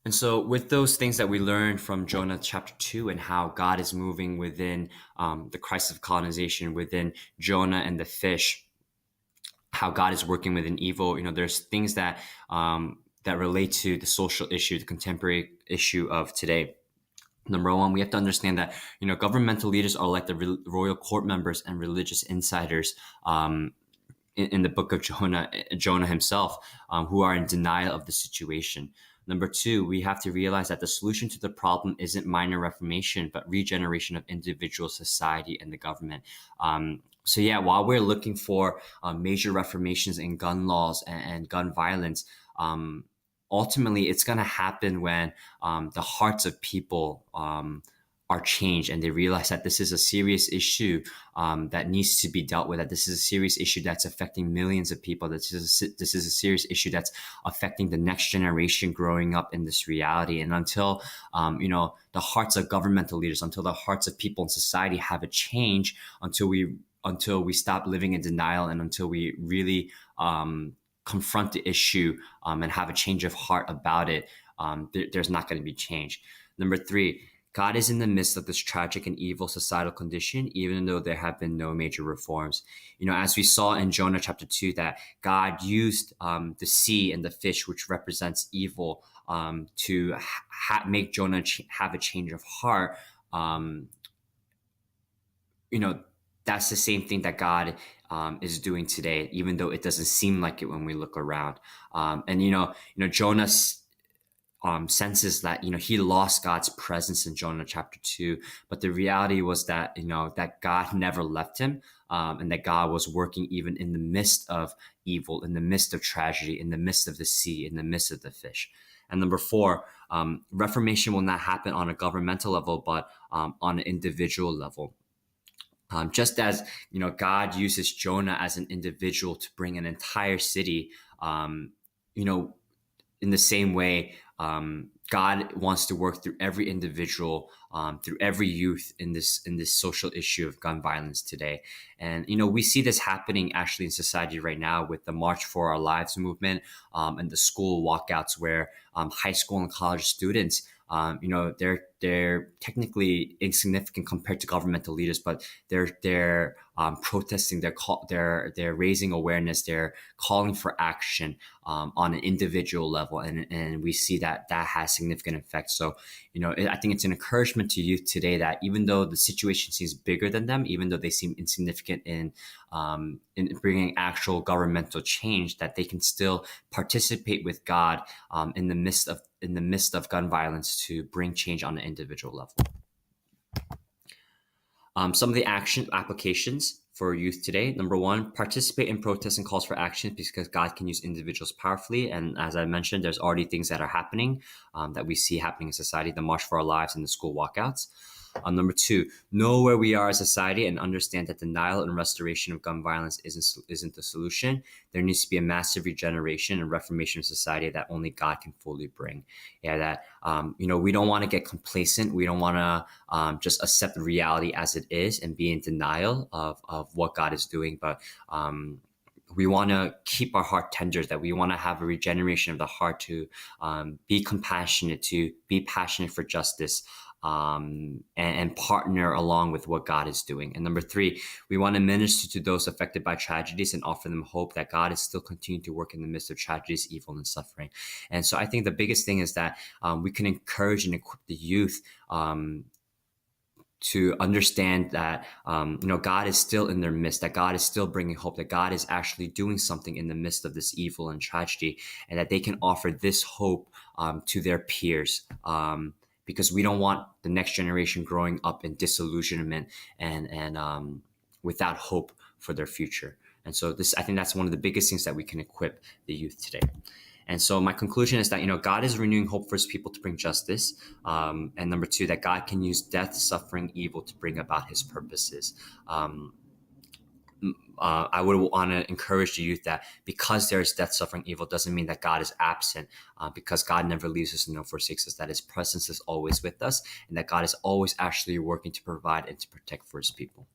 And so, with those things that we learned from Jonah chapter 2 and how God is moving within the crisis of colonization, within Jonah and the fish, how God is working within evil, there's things that relate to the social issue, the contemporary issue of today. Number one, we have to understand that governmental leaders are like the royal court members and religious insiders. In the book of Jonah himself, who are in denial of the situation. Number two, we have to realize that the solution to the problem isn't minor reformation, but regeneration of individual society and the government. So yeah, while we're looking for major reformations in gun laws and gun violence, ultimately it's going to happen when the hearts of people are changed and they realize that this is a serious issue that needs to be dealt with, that this is a serious issue that's affecting millions of people, that this is a serious issue that's affecting the next generation growing up in this reality. And until, the hearts of governmental leaders, until the hearts of people in society have a change, until we stop living in denial and until we really confront the issue and have a change of heart about it, there's not going to be change. Number three, God is in the midst of this tragic and evil societal condition, even though there have been no major reforms. As we saw in Jonah chapter 2, that God used the sea and the fish, which represents evil, to make Jonah have a change of heart. That's the same thing that God is doing today, even though it doesn't seem like it when we look around. Jonah senses that he lost God's presence in Jonah chapter 2, but the reality was that that God never left him, and that God was working even in the midst of evil, in the midst of tragedy, in the midst of the sea, in the midst of the fish. And number four, reformation will not happen on a governmental level, but on an individual level. Just as God uses Jonah as an individual to bring an entire city, in the same way, God wants to work through every individual, through every youth in this social issue of gun violence today. And we see this happening actually in society right now with the March for Our Lives movement, and the school walkouts, where high school and college students, they're technically insignificant compared to governmental leaders, but they're protesting, they're raising awareness, they're calling for action on an individual level, and we see that has significant effect. So I think it's an encouragement to youth today that even though the situation seems bigger than them, even though they seem insignificant in bringing actual governmental change, that they can still participate with God in the midst of gun violence to bring change on an individual level. Some of the action applications for youth today. Number one, participate in protests and calls for action, because God can use individuals powerfully. And as I mentioned, there's already things that are happening that we see happening in society, the March for Our Lives and the school walkouts. Number two, know where we are as a society and understand that denial and restoration of gun violence isn't the solution. There needs to be a massive regeneration and reformation of society that only God can fully bring. Yeah, that we don't want to get complacent. We don't want to just accept the reality as it is and be in denial of what God is doing, but we want to keep our heart tender, that we want to have a regeneration of the heart to be compassionate, to be passionate for justice, and partner along with what God is doing. And number three, we want to minister to those affected by tragedies and offer them hope that God is still continuing to work in the midst of tragedies, evil, and suffering. And so I think the biggest thing is that we can encourage and equip the youth to understand that God is still in their midst, that God is still bringing hope, that God is actually doing something in the midst of this evil and tragedy, and that they can offer this hope to their peers. Because we don't want the next generation growing up in disillusionment and without hope for their future. And so I think that's one of the biggest things that we can equip the youth today. And so my conclusion is that, God is renewing hope for his people to bring justice. And number two, that God can use death, suffering, evil to bring about his purposes. I would want to encourage the youth that because there is death, suffering, evil, doesn't mean that God is absent, because God never leaves us nor forsakes us, that his presence is always with us, and that God is always actually working to provide and to protect for his people.